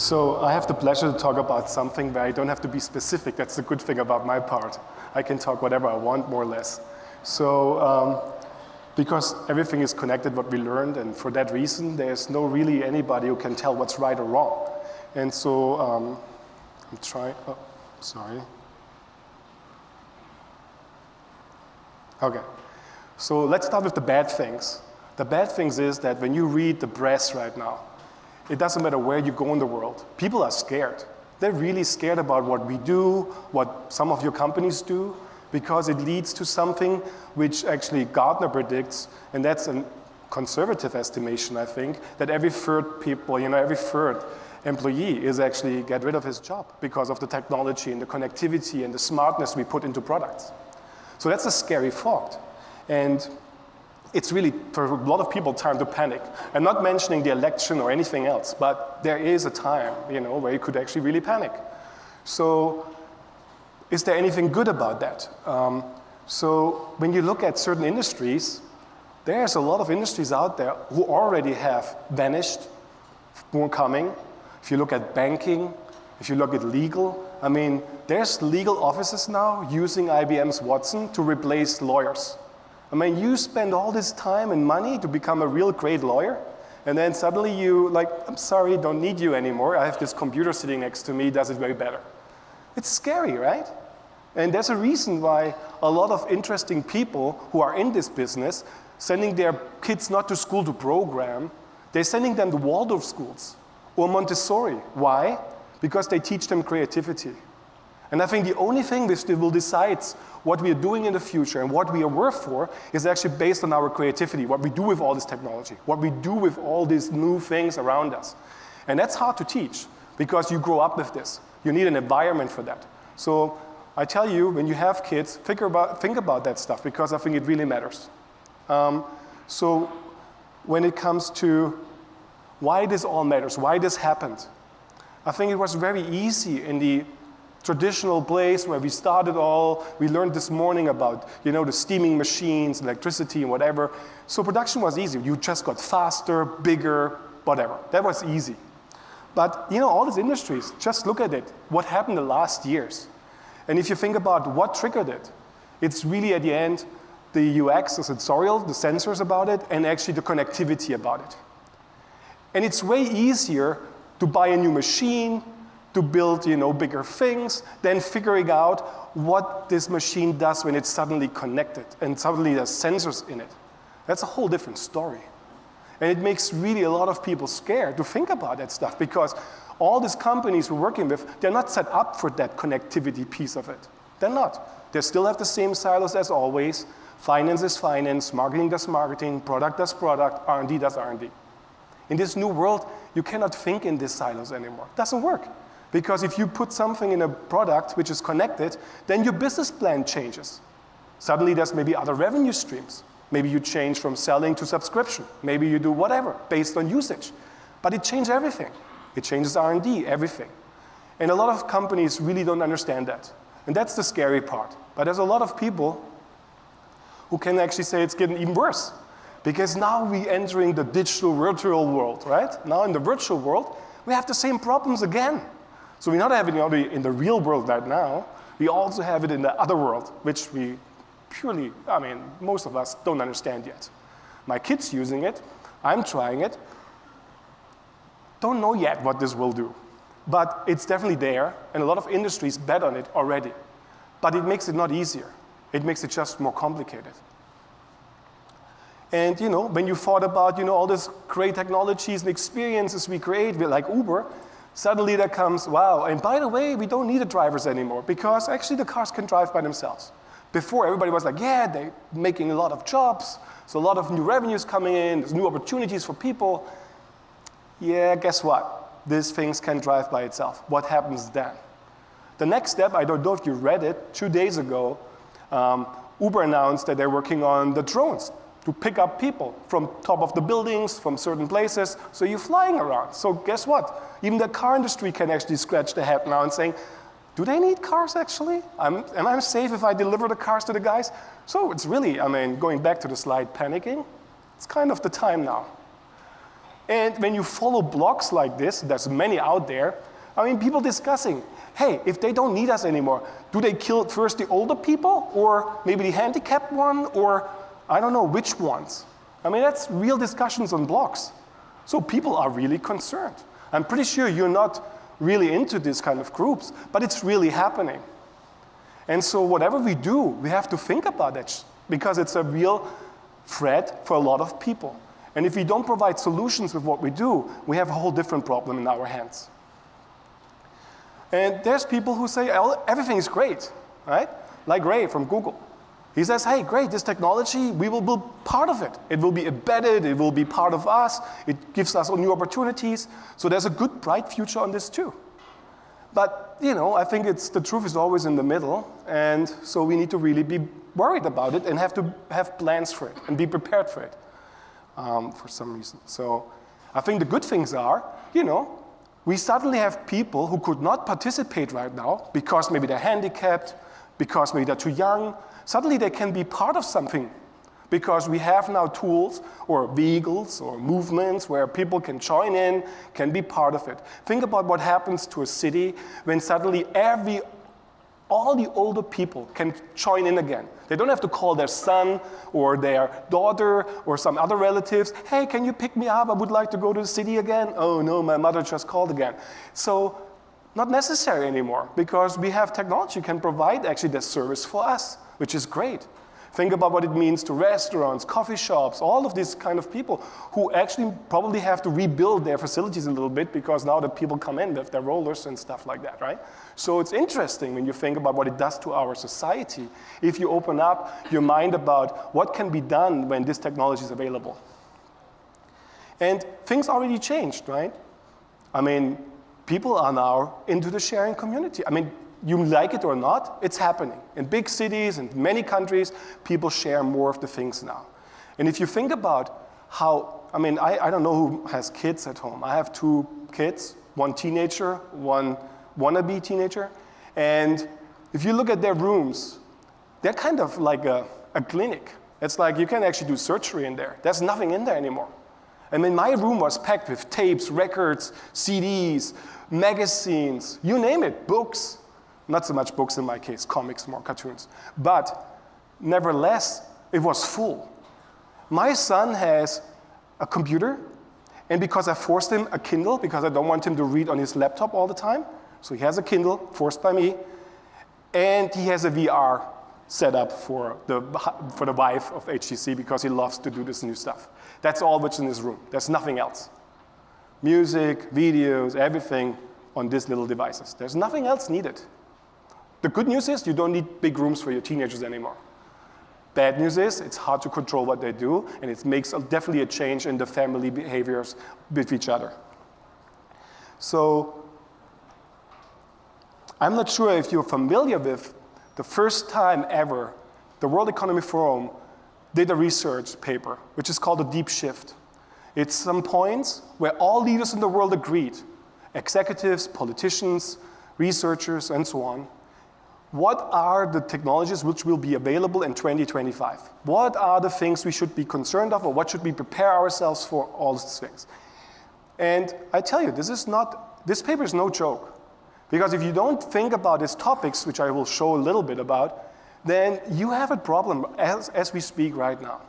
So I have the pleasure to talk about something where I don't have to be specific. That's the good thing about my part. I can talk whatever I want, more or less. So because everything is connected, what we learned, and for that reason, there's no really anybody who can tell what's right or wrong. And so I'm trying, oh, sorry. Okay, so let's start with the bad things. The bad things is that when you read the press right now, it doesn't matter where you go in the world, people are scared. They're really scared about what we do, what some of your companies do, because it leads to something which actually Gartner predicts, and that's a conservative estimation, I think, that every third people, every third employee is actually get rid of his job because of the technology and the connectivity and the smartness we put into products. So that's a scary thought. And it's really, for a lot of people, time to panic. I'm not mentioning the election or anything else, but there is a time, where you could actually really panic. So is there anything good about that? So when you look at certain industries, there's a lot of industries out there who already have vanished, more coming. If you look at banking, if you look at legal, there's legal offices now using IBM's Watson to replace lawyers. You spend all this time and money to become a real great lawyer, and then suddenly you, I'm sorry, don't need you anymore. I have this computer sitting next to me, does it way better. It's scary, right? And there's a reason why a lot of interesting people who are in this business, sending their kids not to school to program, they're sending them to Waldorf schools or Montessori. Why? Because they teach them creativity. And I think the only thing which will decide what we are doing in the future and what we are worth for is actually based on our creativity, what we do with all this technology, what we do with all these new things around us. And that's hard to teach because you grow up with this. You need an environment for that. So I tell you, when you have kids, think about that stuff because I think it really matters. So when it comes to why this all matters, why this happened, I think it was very easy in the traditional place where we started all. We learned this morning about, the steaming machines, electricity and whatever. So production was easy. You just got faster, bigger, whatever. That was easy. But, all these industries, just look at it. What happened the last years? And if you think about what triggered it, it's really at the end, the UX, the sensorial, the sensors about it, and actually the connectivity about it. And it's way easier to buy a new machine, to build, bigger things, than figuring out what this machine does when it's suddenly connected and suddenly there's sensors in it. That's a whole different story. And it makes really a lot of people scared to think about that stuff because all these companies we're working with, they're not set up for that connectivity piece of it. They're not. They still have the same silos as always. Finance is finance, marketing does marketing, product does product, R&D does R&D. In this new world, you cannot think in these silos anymore. It doesn't work. Because if you put something in a product which is connected, then your business plan changes. Suddenly there's maybe other revenue streams. Maybe you change from selling to subscription. Maybe you do whatever based on usage. But it changes everything. It changes R&D, everything. And a lot of companies really don't understand that. And that's the scary part. But there's a lot of people who can actually say it's getting even worse. Because now we're entering the digital virtual world, right? Now in the virtual world, we have the same problems again. So we're not having it in the real world right now. We also have it in the other world, which we purely, most of us don't understand yet. My kid's using it. I'm trying it. Don't know yet what this will do. But it's definitely there, and a lot of industries bet on it already. But it makes it not easier. It makes it just more complicated. And when you thought about all these great technologies and experiences we create, like Uber, suddenly there comes, wow, and by the way, we don't need the drivers anymore because actually the cars can drive by themselves. Before, everybody was like, yeah, they're making a lot of jobs, so a lot of new revenues coming in, there's new opportunities for people. Yeah, guess what? These things can drive by itself. What happens then? The next step, I don't know if you read it, 2 days ago, Uber announced that they're working on the drones to pick up people from top of the buildings, from certain places, so you're flying around. So guess what? Even the car industry can actually scratch their head now and saying, do they need cars actually? Am I safe if I deliver the cars to the guys? So it's really, going back to the slide, panicking, it's kind of the time now. And when you follow blogs like this, there's many out there, I mean, people discussing, hey, if they don't need us anymore, do they kill first the older people, or maybe the handicapped one, or I don't know which ones? I mean, that's real discussions on blogs. So people are really concerned. I'm pretty sure you're not really into this kind of groups, but it's really happening. And so whatever we do, we have to think about that, because it's a real threat for a lot of people. And if we don't provide solutions with what we do, we have a whole different problem in our hands. And there's people who say, oh, everything is great, right? Like Ray from Google. He says, hey, great, this technology, we will be part of it. It will be embedded, it will be part of us, it gives us new opportunities. So there's a good, bright future on this too. But, you know, I think the truth is always in the middle, and so we need to really be worried about it and have to have plans for it and be prepared for it for some reason. So I think the good things are, you know, we suddenly have people who could not participate right now because maybe they're handicapped, because maybe they're too young. Suddenly they can be part of something because we have now tools or vehicles or movements where people can join in, can be part of it. Think about what happens to a city when suddenly all the older people can join in again. They don't have to call their son or their daughter or some other relatives, hey, can you pick me up? I would like to go to the city again. Oh no, my mother just called again. So not necessary anymore because we have technology can provide actually this service for us, which is great. Think about what it means to restaurants, coffee shops, all of these kind of people who actually probably have to rebuild their facilities a little bit because now the people come in with their rollers and stuff like that, right? So it's interesting when you think about what it does to our society if you open up your mind about what can be done when this technology is available. And things already changed, right? I mean, people are now into the sharing community. I mean, you like it or not, it's happening. In big cities, in many countries, people share more of the things now. And if you think about how, I mean, I don't know who has kids at home. I have 2 kids, one teenager, one wannabe teenager. And if you look at their rooms, they're kind of like a clinic. It's like you can actually do surgery in there. There's nothing in there anymore. I mean, my room was packed with tapes, records, CDs, magazines, you name it, books. Not so much books in my case, comics, more cartoons. But nevertheless, it was full. My son has a computer, and because I forced him a Kindle, because I don't want him to read on his laptop all the time, so he has a Kindle, forced by me, and he has a VR set up for the wife of HTC because he loves to do this new stuff. That's all what's in his room. There's nothing else. Music, videos, everything on these little devices. There's nothing else needed. The good news is you don't need big rooms for your teenagers anymore. Bad news is it's hard to control what they do, and it makes definitely a change in the family behaviors with each other. So I'm not sure if you're familiar with the first time ever the World Economic Forum did a research paper, which is called a deep shift. It's some points where all leaders in the world agreed, executives, politicians, researchers, and so on. What are the technologies which will be available in 2025? What are the things we should be concerned of, or what should we prepare ourselves for, all these things? And I tell you, this paper is no joke. Because if you don't think about these topics, which I will show a little bit about, then you have a problem as we speak right now.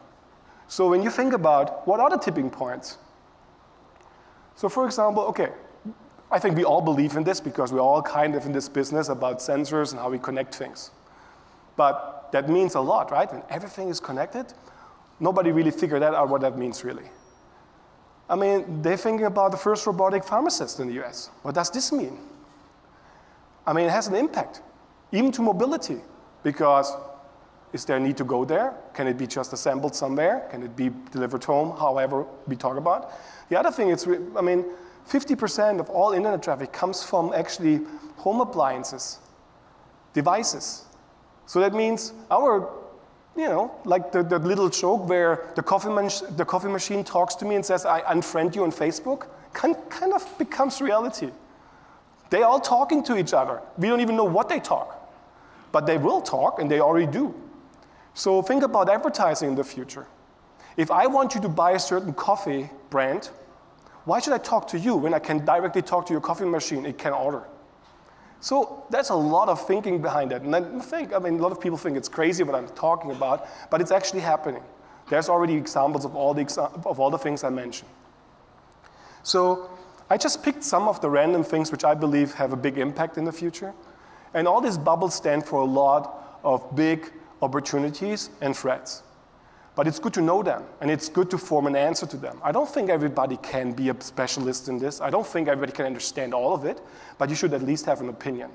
So when you think about what are the tipping points? So for example, okay, I think we all believe in this because we're all kind of in this business about sensors and how we connect things. But that means a lot, right? When everything is connected, nobody really figured out what that means really. I mean, they're thinking about the first robotic pharmacist in the US. What does this mean? I mean, it has an impact, even to mobility, because is there a need to go there? Can it be just assembled somewhere? Can it be delivered home, however we talk about? The other thing is, I mean, 50% of all internet traffic comes from actually home appliances, devices. So that means our, you know, like the little joke where the coffee machine talks to me and says, I unfriend you on Facebook, kind of becomes reality. They're all talking to each other. We don't even know what they talk. But they will talk, and they already do. So think about advertising in the future. If I want you to buy a certain coffee brand, Why should I talk to you when I can directly talk to your coffee machine? It can order. So there's a lot of thinking behind it. And I mean, a lot of people think it's crazy what I'm talking about, but it's actually happening. There's already examples of all the things I mentioned. So I just picked some of the random things which I believe have a big impact in the future. And all these bubbles stand for a lot of big opportunities and threats. But it's good to know them, and it's good to form an answer to them. I don't think everybody can be a specialist in this. I don't think everybody can understand all of it, but you should at least have an opinion.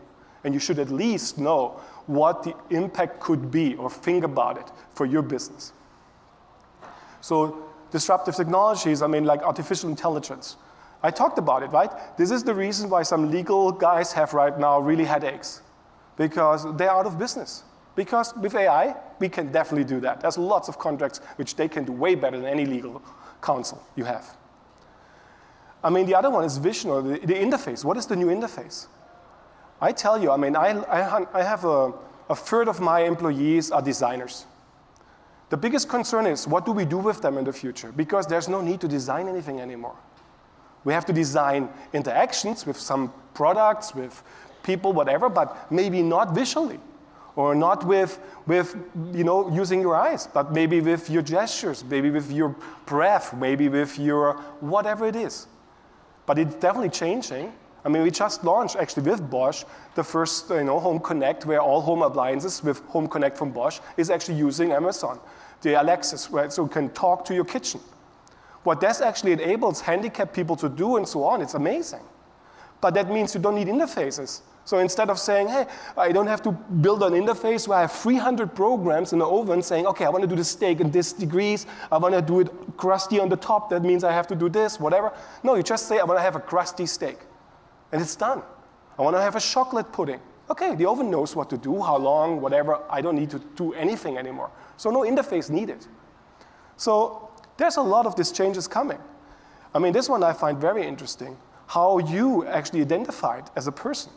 And you should at least know what the impact could be, or think about it for your business. So disruptive technologies, I mean, like artificial intelligence. I talked about it, right? This is the reason why some legal guys have right now really headaches, because they're out of business. Because with AI, we can definitely do that. There's lots of contracts which they can do way better than any legal counsel you have. I mean, the other one is vision, or the interface. What is the new interface? I tell you, I mean, I have a third of my employees are designers. The biggest concern is, what do we do with them in the future? Because there's no need to design anything anymore. We have to design interactions with some products, with people, whatever, but maybe not visually. Or not with using your eyes, but maybe with your gestures, maybe with your breath, maybe with your whatever it is. But it's definitely changing. I mean, we just launched, actually with Bosch, the first Home Connect, where all home appliances with Home Connect from Bosch is actually using Amazon, the Alexis, right? So you can talk to your kitchen. What this actually enables handicapped people to do and so on, it's amazing. But that means you don't need interfaces. So instead of saying, hey, I don't have to build an interface where I have 300 programs in the oven saying, okay, I want to do the steak in this degrees, I want to do it crusty on the top, that means I have to do this, whatever. No, you just say, I want to have a crusty steak. And it's done. I want to have a chocolate pudding. Okay, the oven knows what to do, how long, whatever. I don't need to do anything anymore. So no interface needed. So there's a lot of these changes coming. I mean, this one I find very interesting, how you actually identified as a person.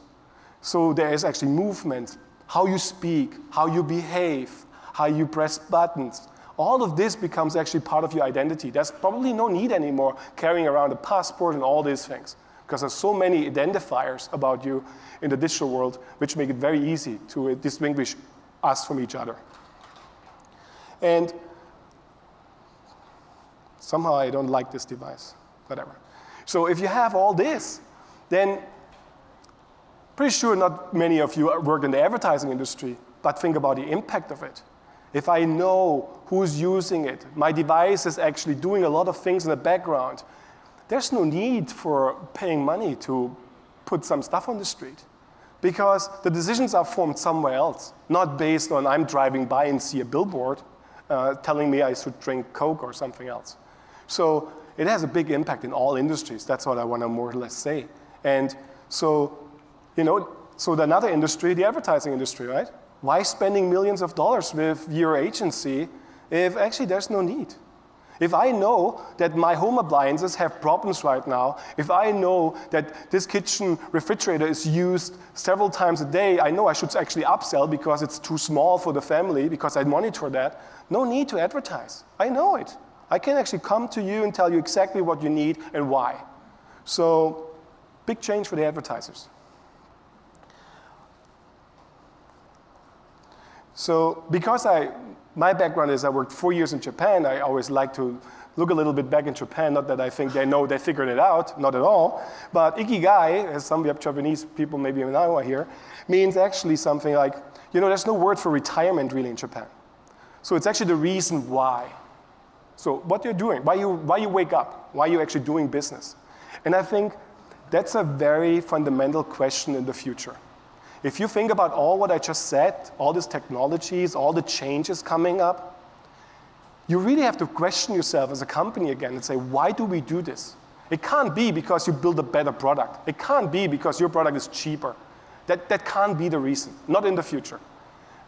So there is actually movement, how you speak, how you behave, how you press buttons. All of this becomes actually part of your identity. There's probably no need anymore carrying around a passport and all these things, because there's so many identifiers about you in the digital world which make it very easy to distinguish us from each other. And somehow I don't like this device, whatever. So if you have all this, then pretty sure not many of you work in the advertising industry, but think about the impact of it. If I know who's using it, my device is actually doing a lot of things in the background, there's no need for paying money to put some stuff on the street, because the decisions are formed somewhere else, not based on I'm driving by and see a billboard telling me I should drink Coke or something else. So it has a big impact in all industries. That's what I want to more or less say. And so, so another industry, the advertising industry, right? Why spending millions of dollars with your agency if actually there's no need? If I know that my home appliances have problems right now, if I know that this kitchen refrigerator is used several times a day, I know I should actually upsell because it's too small for the family, because I monitor that. No need to advertise. I know it. I can actually come to you and tell you exactly what you need and why. So, big change for the advertisers. So, because my background is I worked 4 years in Japan, I always like to look a little bit back in Japan, not that I think they figured it out, not at all. But ikigai, as some Japanese people maybe now are here, means actually something like, there's no word for retirement really in Japan. So it's actually the reason why. So what you're doing, why you wake up, why you're actually doing business. And I think that's a very fundamental question in the future. If you think about all what I just said, all these technologies, all the changes coming up, you really have to question yourself as a company again and say, why do we do this? It can't be because you build a better product. It can't be because your product is cheaper. That can't be the reason, not in the future.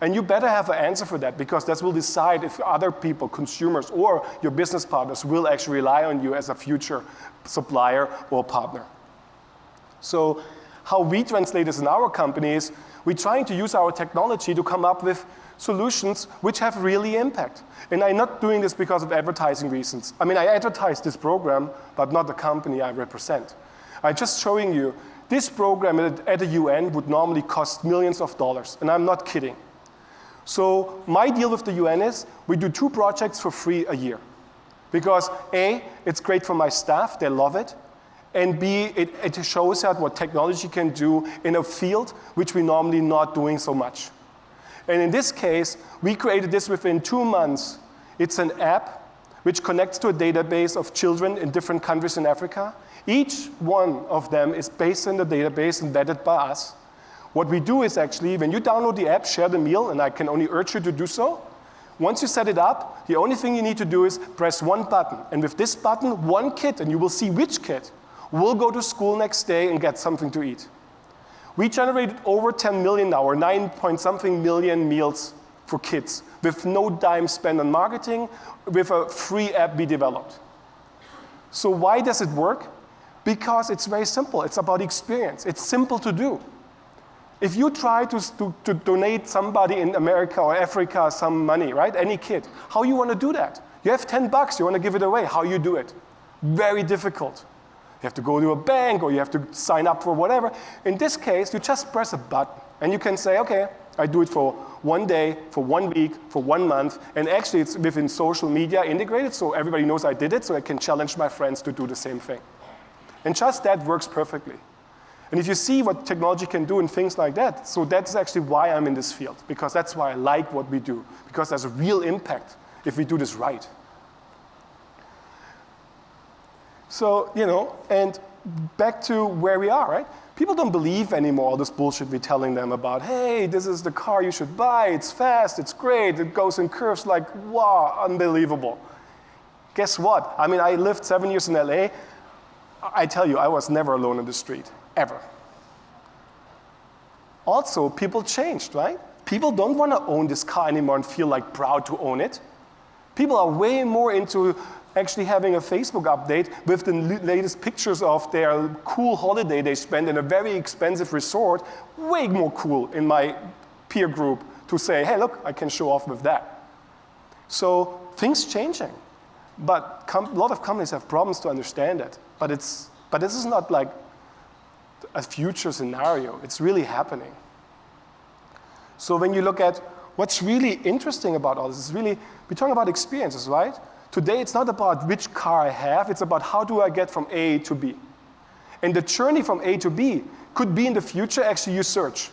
And you better have an answer for that, because that will decide if other people, consumers, or your business partners will actually rely on you as a future supplier or partner. So how we translate this in our company is we're trying to use our technology to come up with solutions which have really impact. And I'm not doing this because of advertising reasons. I mean, I advertise this program, but not the company I represent. I'm just showing you, this program at the UN would normally cost millions of dollars, and I'm not kidding. So my deal with the UN is, we do 2 projects for free a year. Because A, it's great for my staff, they love it, and B, it shows out what technology can do in a field which we're normally not doing so much. And in this case, we created this within 2 months. It's an app which connects to a database of children in different countries in Africa. Each one of them is based in the database and vetted by us. What we do is actually, when you download the app, share the meal, and I can only urge you to do so. Once you set it up, the only thing you need to do is press one button. And with this button, one kid, and you will see which kid, will go to school next day and get something to eat. We generated over 10 million now, or 9-point-something million meals for kids, with no dime spent on marketing, with a free app we developed. So why does it work? Because it's very simple. It's about experience. It's simple to do. If you try to donate somebody in America or Africa some money, right, any kid, how you want to do that? You have 10 bucks, you want to give it away. How you do it? Very difficult. You have to go to a bank, or you have to sign up for whatever. In this case, you just press a button, and you can say, okay, I do it for 1 day, for 1 week, for 1 month, and actually it's within social media integrated, so everybody knows I did it, so I can challenge my friends to do the same thing. And just that works perfectly. And if you see what technology can do and things like that, so that's actually why I'm in this field, because that's why I like what we do, because there's a real impact if we do this right. So, you know, and back to where we are, right? People don't believe anymore all this bullshit we're telling them about, hey, this is the car you should buy, it's fast, it's great, it goes in curves like, wow, unbelievable. Guess what? I mean, I lived 7 years in LA. I tell you, I was never alone in the street, ever. Also, people changed, right? People don't want to own this car anymore and feel like proud to own it. People are way more into actually having a Facebook update with the latest pictures of their cool holiday they spent in a very expensive resort, way more cool in my peer group to say, hey, look, I can show off with that. So things changing. But a lot of companies have problems to understand it. But this is not like a future scenario. It's really happening. So when you look at what's really interesting about all this, is really, we're talking about experiences, right? Today, it's not about which car I have, it's about how do I get from A to B. And the journey from A to B could be in the future actually you search.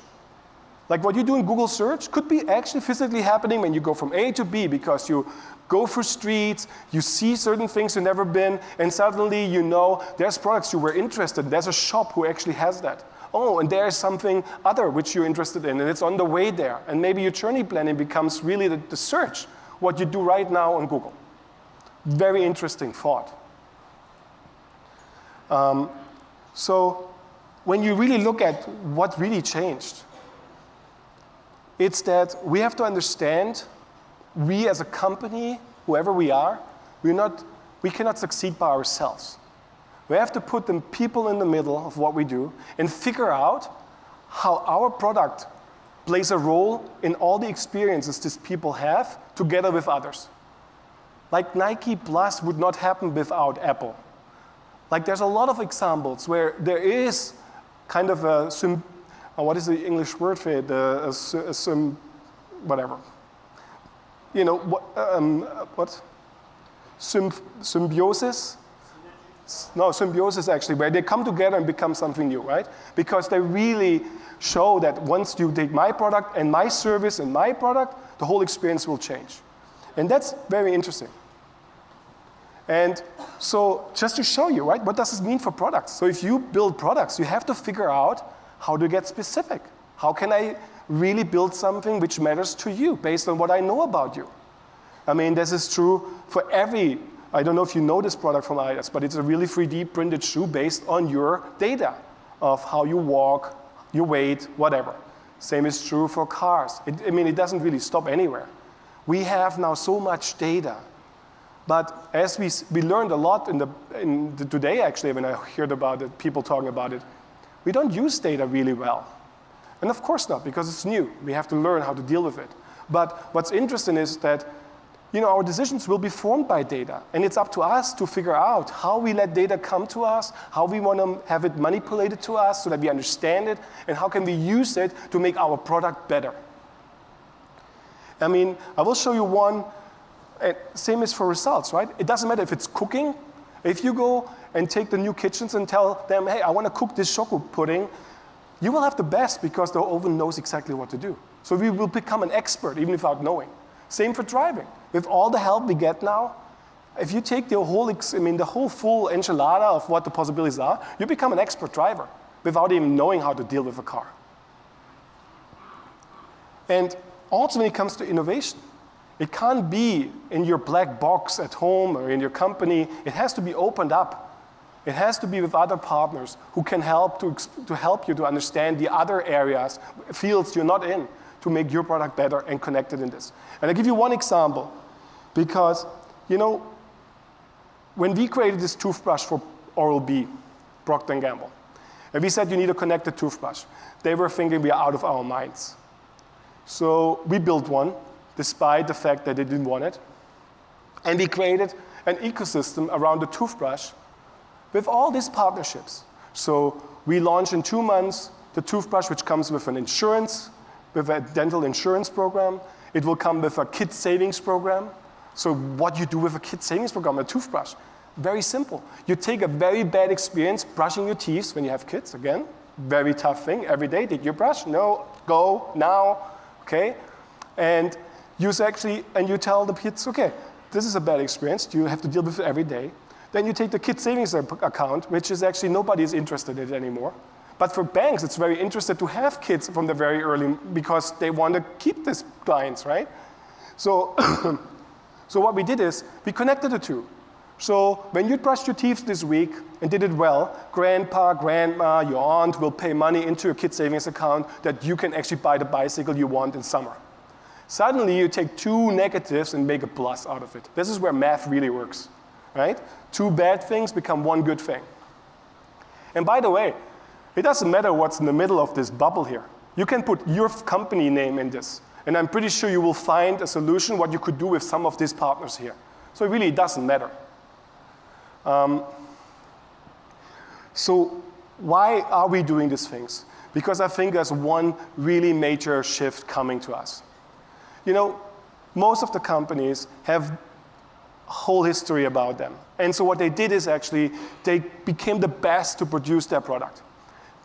Like what you do in Google search could be actually physically happening when you go from A to B, because you go through streets, you see certain things you've never been, and suddenly you know there's products you were interested in. There's a shop who actually has that. Oh, and there's something other which you're interested in, and it's on the way there. And maybe your journey planning becomes really the search, what you do right now on Google. Very interesting thought. So when you really look at what really changed, it's that we have to understand, we as a company, whoever we are, we cannot succeed by ourselves. We have to put the people in the middle of what we do and figure out how our product plays a role in all the experiences these people have together with others. Like Nike Plus would not happen without Apple. Like there's a lot of examples where there is kind of a, what is the English word for it? Whatever. You know, what? Symbiosis? No, symbiosis actually, where they come together and become something new, right? Because they really show that once you take my product and my service and my product, the whole experience will change. And that's very interesting. And so just to show you, right, what does this mean for products? So if you build products, you have to figure out how to get specific. How can I really build something which matters to you based on what I know about you? I mean, this is true for every, I don't know if you know this product from Adidas, but it's a really 3D printed shoe based on your data of how you walk, your weight, whatever. Same is true for cars. I mean, it doesn't really stop anywhere. We have now so much data. But as we learned a lot today, actually, when I heard about it, people talking about it, we don't use data really well. And of course not, because it's new. We have to learn how to deal with it. But what's interesting is that our decisions will be formed by data, and it's up to us to figure out how we let data come to us, how we want to have it manipulated to us so that we understand it, and how can we use it to make our product better. I mean, I will show you one, same is for results, right? It doesn't matter if it's cooking. If you go and take the new kitchens and tell them, hey, I want to cook this choco pudding, you will have the best because the oven knows exactly what to do. So we will become an expert even without knowing. Same for driving. With all the help we get now, if you take the whole full enchilada of what the possibilities are, you become an expert driver without even knowing how to deal with a car. And also when it comes to innovation, it can't be in your black box at home or in your company. It has to be opened up. It has to be with other partners who can help to help you to understand the other areas, fields you're not in, to make your product better and connected in this. And I'll give you one example, because when we created this toothbrush for Oral-B, Procter & Gamble, and we said you need a connected toothbrush, they were thinking we are out of our minds. So we built one, despite the fact that they didn't want it. And we created an ecosystem around the toothbrush with all these partnerships. So we launched in 2 months the toothbrush, which comes with an insurance, with a dental insurance program. It will come with a kid savings program. So what you do with a kid savings program, a toothbrush, very simple. You take a very bad experience brushing your teeth when you have kids, again, very tough thing, every day, did you brush? No, go, now, okay? And you tell the kids, okay, this is a bad experience, you have to deal with it every day. Then you take the kid savings account, which is actually nobody is interested in it anymore. But for banks, it's very interesting to have kids from the very early, because they want to keep these clients, right? So, so what we did is, we connected the two. So when you brushed your teeth this week and did it well, grandpa, grandma, your aunt will pay money into your kid savings account that you can actually buy the bicycle you want in summer. Suddenly you take 2 negatives and make a plus out of it. This is where math really works, right? 2 bad things become 1 good thing. And by the way, it doesn't matter what's in the middle of this bubble here. You can put your company name in this, and I'm pretty sure you will find a solution what you could do with some of these partners here. So it really doesn't matter. So why are we doing these things? Because I think there's one really major shift coming to us. Most of the companies have a whole history about them. And so what they did is actually, they became the best to produce their product.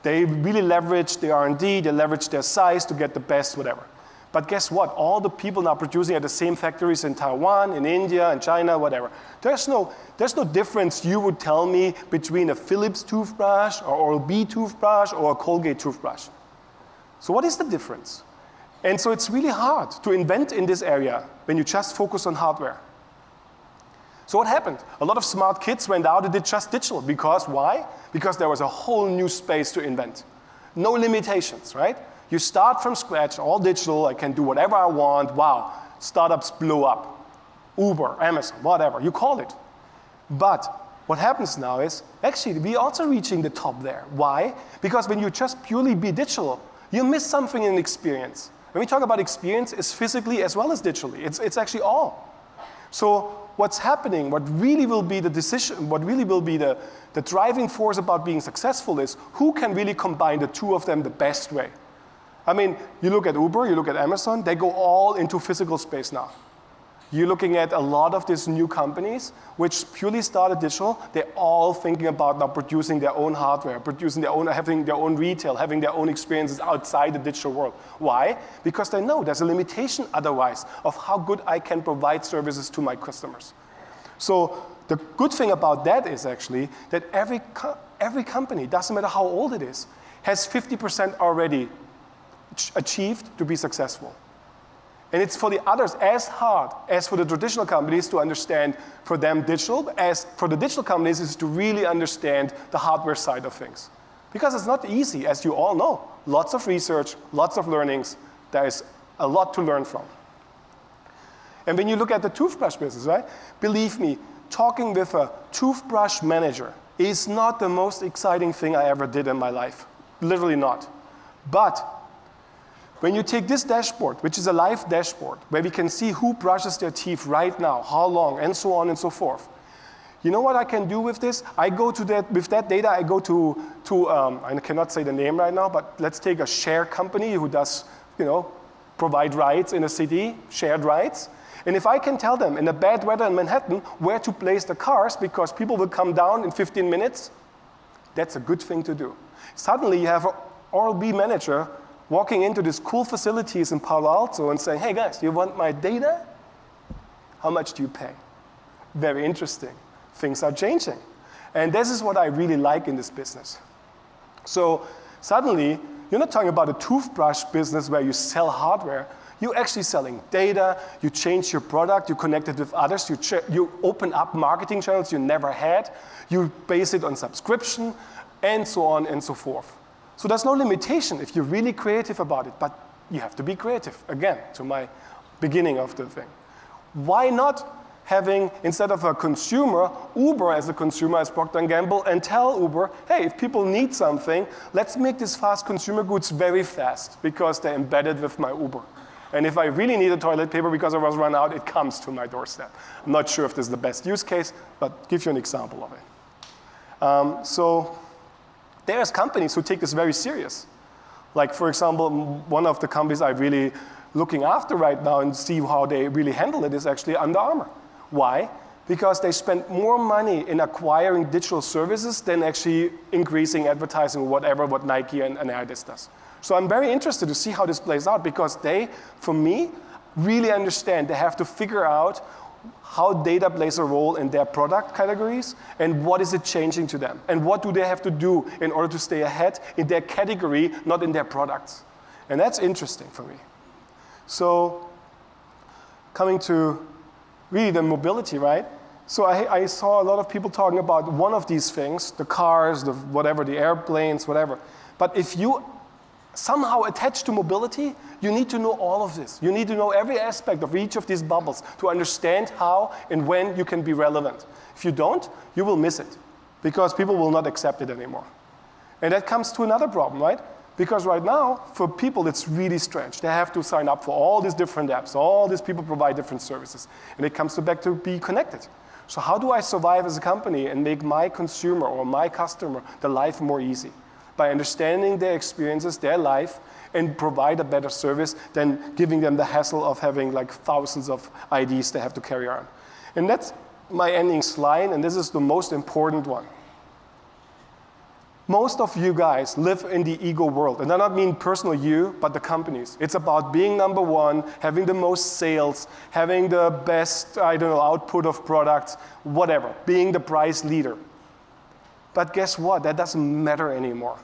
They really leveraged their R&D, they leveraged their size to get the best whatever. But guess what? All the people now producing at the same factories in Taiwan, in India, in China, whatever. There's no difference you would tell me between a Philips toothbrush or Oral-B toothbrush or a Colgate toothbrush. So what is the difference? And so it's really hard to invent in this area when you just focus on hardware. So what happened? A lot of smart kids went out and did just digital. Because why? Because there was a whole new space to invent. No limitations, right? You start from scratch, all digital, I can do whatever I want, wow. Startups blew up. Uber, Amazon, whatever, you call it. But what happens now is, actually, we're also reaching the top there. Why? Because when you just purely be digital, you miss something in experience. When we talk about experience, it's physically as well as digitally. It's actually all. So what's happening, what really will be the decision, what really will be the driving force about being successful is who can really combine the two of them the best way. I mean, you look at Uber, you look at Amazon, they go all into physical space now. You're looking at a lot of these new companies which purely started digital. They're all thinking about now producing their own hardware, having their own retail, having their own experiences outside the digital world. Why? Because they know there's a limitation otherwise of how good I can provide services to my customers. So the good thing about that is actually that every company, doesn't matter how old it is, has 50% already achieved to be successful. And it's for the others as hard as for the traditional companies to understand for them digital, as for the digital companies is to really understand the hardware side of things. Because it's not easy, as you all know. Lots of research, lots of learnings, there is a lot to learn from. And when you look at the toothbrush business, right? Believe me, talking with a toothbrush manager is not the most exciting thing I ever did in my life. Literally not. But When you take this dashboard, which is a live dashboard, where we can see who brushes their teeth right now, how long, and so on and so forth. You know what I can do with this? I go to that, with that data, I go to I cannot say the name right now, but let's take a share company who does, provide rides in a city, shared rides. And if I can tell them in the bad weather in Manhattan where to place the cars because people will come down in 15 minutes, that's a good thing to do. Suddenly you have an Oral-B manager walking into these cool facilities in Palo Alto and saying, hey guys, you want my data? How much do you pay? Very interesting. Things are changing. And this is what I really like in this business. So suddenly, you're not talking about a toothbrush business where you sell hardware. You're actually selling data, you change your product, you connect it with others, you open up marketing channels you never had, you base it on subscription, and so on and so forth. So there's no limitation if you're really creative about it, but you have to be creative. Again, to my beginning of the thing. Why not having, instead of a consumer, Uber as a consumer, as Procter & Gamble, and tell Uber, hey, if people need something, let's make this fast consumer goods very fast because they're embedded with my Uber. And if I really need a toilet paper because I was run out, it comes to my doorstep. I'm not sure if this is the best use case, but give you an example of it. So there's companies who take this very serious. Like, for example, one of the companies I'm really looking after right now and see how they really handle it is actually Under Armour. Why? Because they spend more money in acquiring digital services than actually increasing advertising or whatever what Nike and Adidas does. So I'm very interested to see how this plays out because they, for me, really understand they have to figure out how data plays a role in their product categories and what is it changing to them and what do they have to do in order to stay ahead in their category, not in their products. And that's interesting for me. So coming to really the mobility, right? So I saw a lot of people talking about one of these things, the cars, the whatever, the airplanes, whatever. But if you somehow attach to mobility, you need to know all of this. You need to know every aspect of each of these bubbles to understand how and when you can be relevant. If you don't, you will miss it because people will not accept it anymore. And that comes to another problem, right? Because right now, for people, it's really strange. They have to sign up for all these different apps. All these people provide different services. And it comes back to be connected. So how do I survive as a company and make my consumer or my customer the life more easy? By understanding their experiences, their life, and provide a better service than giving them the hassle of having like thousands of IDs they have to carry on. And that's my ending slide, and this is the most important one. Most of you guys live in the ego world, and I don't mean personal you, but the companies. It's about being number one, having the most sales, having the best, output of products, whatever, being the price leader. But guess what? That doesn't matter anymore.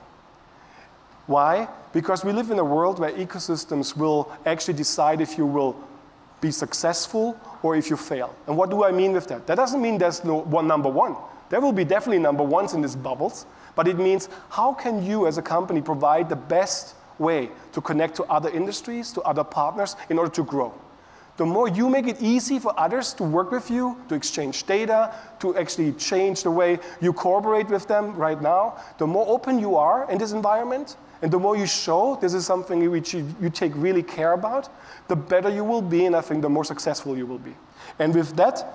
Why? Because we live in a world where ecosystems will actually decide if you will be successful or if you fail. And what do I mean with that? That doesn't mean there's no one number one. There will be definitely number ones in these bubbles, but it means how can you as a company provide the best way to connect to other industries, to other partners in order to grow. The more you make it easy for others to work with you, to exchange data, to actually change the way you cooperate with them right now, the more open you are in this environment, and the more you show this is something which you take really care about, the better you will be, and I think the more successful you will be. And with that,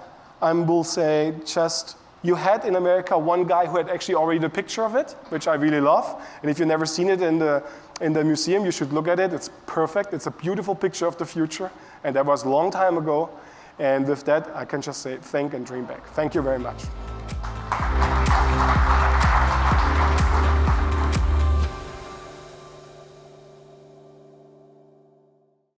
I will say just, you had in America one guy who had actually already the picture of it, which I really love. And if you've never seen it in the museum, you should look at it. It's perfect. It's a beautiful picture of the future. And that was a long time ago. And with that, I can just say thank and dream back. Thank you very much.